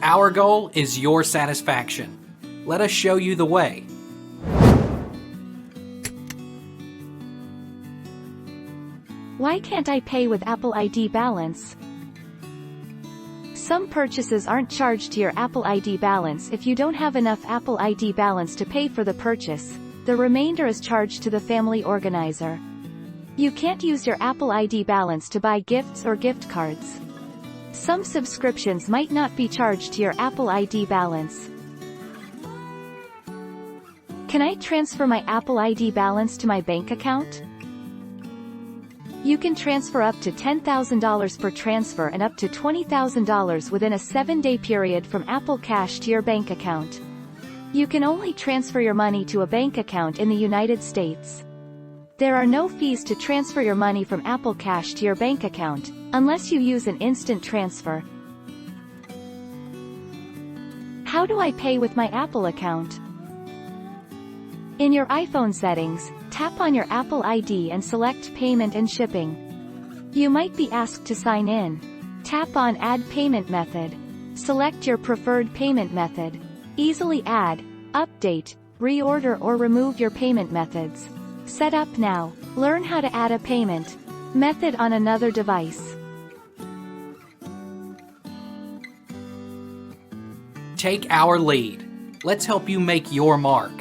Our goal is your satisfaction. Let us show you the way. Why can't I pay with Apple ID balance? Some purchases aren't charged to your Apple ID balance if you don't have enough Apple ID balance to pay for the purchase. The remainder is charged to the family organizer. You can't use your Apple ID balance to buy gifts or gift cards. Some subscriptions might not be charged to your Apple ID balance. Can I transfer my Apple ID balance to my bank account? You can transfer up to $10,000 per transfer and up to $20,000 within a 7-day period from Apple Cash to your bank account. You can only transfer your money to a bank account in the United States. There are no fees to transfer your money from Apple Cash to your bank account, unless you use an instant transfer. How do I pay with my Apple account? In your iPhone settings, tap on your Apple ID and select Payment and Shipping. You might be asked to sign in. Tap on Add Payment Method. Select your preferred payment method. Easily add, update, reorder or remove your payment methods. Set up now. Learn how to add a payment method on another device. Take our lead. Let's help you make your mark.